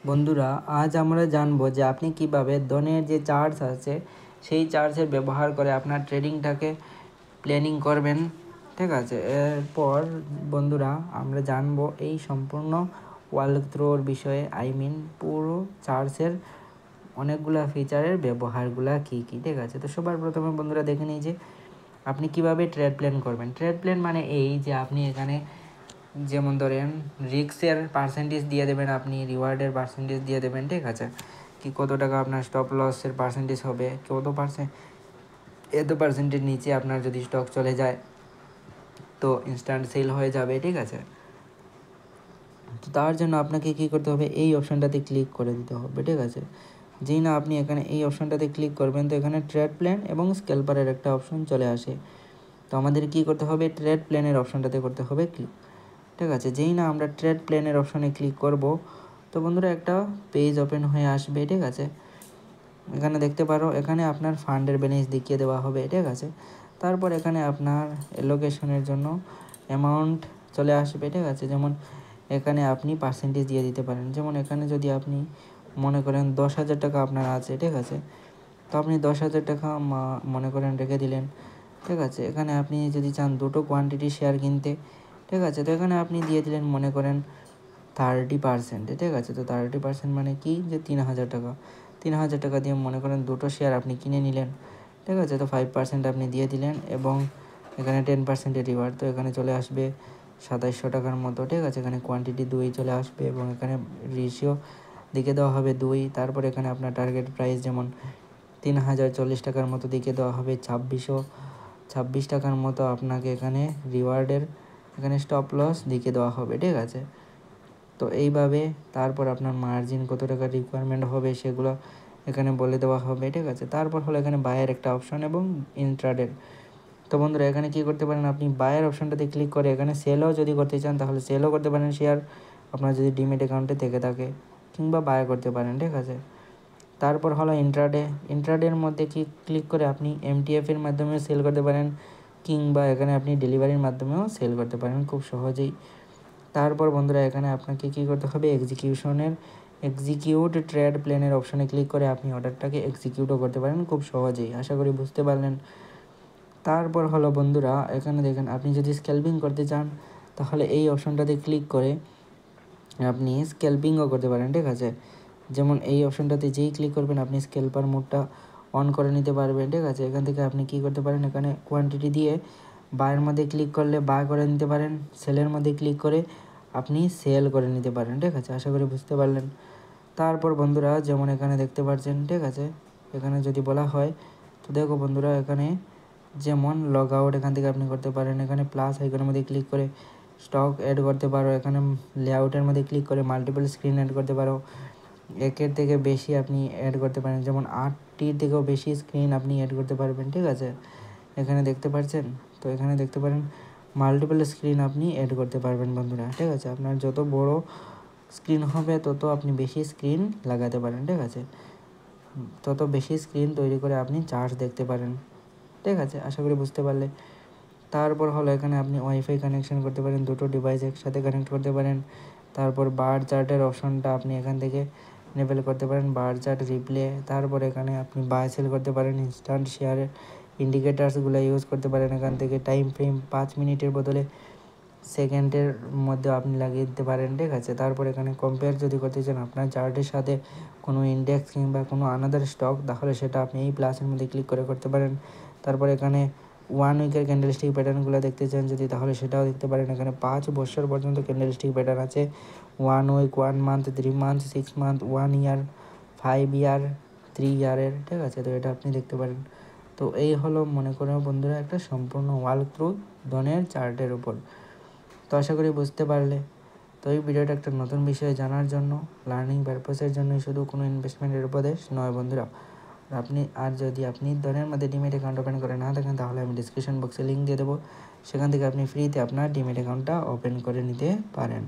বন্ধুরা, আজ আমরা জানবো যে আপনি কিভাবে ডনের যে চার্জ আছে সেই চার্জের ব্যবহার করে আপনার ট্রেডিংটাকে প্ল্যানিং করবেন। ঠিক আছে, এরপর বন্ধুরা আমরা জানবো এই সম্পূর্ণ ওয়ার্ল্ড থ্রোর বিষয়ে, পুরো চার্জের অনেকগুলা ফিচারের ব্যবহারগুলা কী কী। ঠিক আছে, তো সবার প্রথমে বন্ধুরা দেখে নিই যে আপনি কিভাবে ট্রেড প্ল্যান করবেন। ট্রেড প্ল্যান মানে এই যে আপনি এখানে যেমন ধরেন রিস্কের পার্সেন্টেজ দিয়ে দেবেন, আপনি রিওয়ার্ডের পার্সেন্টেজ দিয়ে দেবেন। ঠিক আছে, কি কত টাকা আপনার স্টপ লসের পার্সেন্টেজ হবে, এত পার্সেন্টের নিচে আপনার যদি স্টক চলে যায় তো ইনস্ট্যান্ট সেল হয়ে যাবে। ঠিক আছে, তো তার জন্য আপনাকে কী করতে হবে, এই অপশানটাতে ক্লিক করে দিতে হবে। ঠিক আছে, যেই না আপনি এখানে এই অপশানটাতে ক্লিক করবেন তো এখানে ট্রেড প্ল্যান এবং স্ক্যালপারের একটা অপশন চলে আসে। তো আমাদের কী করতে হবে, ট্রেড প্ল্যানের অপশানটাতে করতে হবে ক্লিক। ঠিক আছে, যেই না আমরা ট্রেড প্ল্যানের অপশানে ক্লিক করব তো বন্ধুরা একটা পেজ ওপেন হয়ে আসবে। ঠিক আছে, এখানে দেখতে পারো এখানে আপনার ফান্ডের ব্যালেন্স দেখিয়ে দেওয়া হবে। ঠিক আছে, তারপর এখানে আপনার অ্যালোকেশনের জন্য অ্যামাউন্ট চলে আসবে। ঠিক আছে, যেমন এখানে আপনি পার্সেন্টেজ দিয়ে দিতে পারেন। যেমন এখানে যদি আপনি মনে করেন 10,000 টাকা আপনার আছে, ঠিক আছে, তো আপনি 10,000 টাকা মনে করেন রেখে দিলেন। ঠিক আছে, এখানে আপনি যদি চান দুটো কোয়ান্টিটি শেয়ার কিনতে, ঠিক আছে, তো এখানে আপনি দিয়ে দিলেন মনে করেন 30%। ঠিক আছে, তো 30% মানে কি, যে 3,000 টাকা, 3,000 টাকা দিয়ে মনে করেন দুটো শেয়ার আপনি কিনে নিলেন। ঠিক আছে, তো 5% আপনি দিয়ে দিলেন এবং এখানে 10%-এর রিওয়ার্ড, তো এখানে চলে আসবে 2700 টাকার মতো। ঠিক আছে, এখানে কোয়ান্টিটি 2 চলে আসবে এবং এখানে রেশিও দিকে দেওয়া হবে 2। তারপর এখানে আপনার টার্গেট প্রাইস যেমন 3,040 টাকার মতো দিকে দেওয়া হবে 26 টাকার মতো আপনাকে এখানে রিওয়ার্ডের এখানে স্টপ লস দিকে দেওয়া হবে। ঠিক আছে, তো এইভাবে তারপর আপনার মার্জিন কত টাকা রিকোয়ারমেন্ট হবে সেগুলো এখানে বলে দেওয়া হবে। ঠিক আছে, তারপর হলো এখানে বায়ের একটা অপশন এবং ইন্ট্রাডের। তো বন্ধুরা এখানে কী করতে পারেন, আপনি বায়ের অপশনটাতে ক্লিক করে এখানে সেলও যদি করতে চান তাহলে সেলও করতে পারেন শেয়ার, আপনার যদি ডিমেট অ্যাকাউন্টে থেকে থাকে, কিংবা বায় করতে পারেন। ঠিক আছে, তারপর হলো ইন্ট্রাডের মধ্যে ক্লিক করে আপনি এমটিএফের মাধ্যমেও সেল করতে পারেন, কিংবা এখানে আপনি ডেলিভারির মাধ্যমেও সেল করতে পারেন খুব সহজেই। তারপর বন্ধুরা এখানে আপনাকে কী করতে হবে, এক্সিকিউট ট্রেড প্ল্যানের অপশনে ক্লিক করে আপনি অর্ডারটাকে এক্সিকিউটও করতে পারেন খুব সহজেই। আশা করি বুঝতে পারলেন। তারপর হলো বন্ধুরা এখানে দেখেন আপনি যদি স্ক্যালপিং করতে চান তাহলে এই অপশনটাতে ক্লিক করে আপনি স্ক্যালপিংও করতে পারেন। ঠিক আছে, যেমন এই অপশনটাতে যেই ক্লিক করবেন আপনি স্ক্যালপার মোডটা অন করে নিতে পারবেন। ঠিক আছে, এখান থেকে আপনি কী করতে পারেন, এখানে কোয়ান্টিটি দিয়ে বায়ের মধ্যে ক্লিক করলে বাই করে নিতে পারেন, সেলের মধ্যে ক্লিক করে আপনি সেল করে নিতে পারেন। ঠিক আছে, আশা করি বুঝতে পারলেন। তারপর বন্ধুরা যেমন এখানে দেখতে পাচ্ছেন, ঠিক আছে, এখানে যদি বলা হয় তো দেখো বন্ধুরা এখানে যেমন লগ আউট এখান থেকে আপনি করতে পারেন, এখানে প্লাস আইকনের মধ্যে ক্লিক করে স্টক অ্যাড করতে পারো, এখানে লেআউটের মধ্যে ক্লিক করে মাল্টিপল স্ক্রিন অ্যাড করতে পারো, একের থেকে বেশি আপনি অ্যাড করতে পারেন, যেমন 8টির থেকেও বেশি স্ক্রিন আপনি অ্যাড করতে পারবেন। ঠিক আছে, এখানে দেখতে পাচ্ছেন, তো এখানে দেখতে পারেন মাল্টিপল স্ক্রিন আপনি অ্যাড করতে পারবেন বন্ধুরা। ঠিক আছে, আপনার যত বড় স্ক্রিন হবে তত আপনি বেশি স্ক্রিন লাগাতে পারেন। ঠিক আছে, তত বেশি স্ক্রিন তৈরি করে আপনি চার্জ দেখতে পারেন। ঠিক আছে, আশা করি বুঝতে পারলে। তারপর হলো এখানে আপনি ওয়াইফাই কানেকশন করতে পারেন, দুটো ডিভাইস একসাথে কানেক্ট করতে পারেন। তারপর বার চার্টের অপশনটা আপনি এখান থেকে এনেবল করতে পারেন, বার চার্ট রিপ্লে। তারপর এখানে আপনি বাই সেল করতে পারেন, ইনস্ট্যান্ট শেয়ারের ইন্ডিকেটার্সগুলো ইউজ করতে পারেন এখান থেকে। টাইম ফ্রেম 5 মিনিটের বদলে সেকেন্ডের মধ্যে আপনি লাগিয়ে দিতে পারেন। ঠিক আছে, তারপর এখানে কম্পেয়ার যদি করতে চান আপনার চার্টের সাথে কোনো ইন্ডেক্স কিংবা কোনো আনাদার স্টক, তাহলে সেটা আপনি এই প্লাসের মধ্যে ক্লিক করে করতে পারেন। তারপর এখানে 1 উইকের ক্যান্ডেলস্টিক প্যাটার্নগুলো দেখতে চান যদি, তাহলে সেটাও দেখতে পারেন। এখানে 5 বছর পর্যন্ত ক্যান্ডেলস্টিক প্যাটার্ন আছে, 1 উইক, 1 মান্থ, 3 মান্থ, 6 মান্থ, 1 ইয়ার, 5 ইয়ার, 3 ইয়ারের। ঠিক আছে, তো এটা আপনি দেখতে পারেন। তো এই হলো মনে করো বন্ধুরা একটা সম্পূর্ণ ওয়ার্ল্ড থ্রু ডনের চার্টের উপর। তো আশা করি বুঝতে পারলে। তো এই ভিডিওটা একটা নতুন বিষয় জানার জন্য, লার্নিং পারপাসের জন্যই, শুধু কোনো ইনভেস্টমেন্টের উপদেশ নয় বন্ধুরা। যদি আপনি ডনের মধ্যে ডিমেট অ্যাকাউন্ট ওপেন করে না থাকেন তাহলে আমি ডিসক্রিপশন বক্সে লিঙ্ক দিয়ে দেবো, সেখান থেকে আপনি ফ্রিতে আপনার ডিমেট অ্যাকাউন্টটা ওপেন করে নিতে পারেন।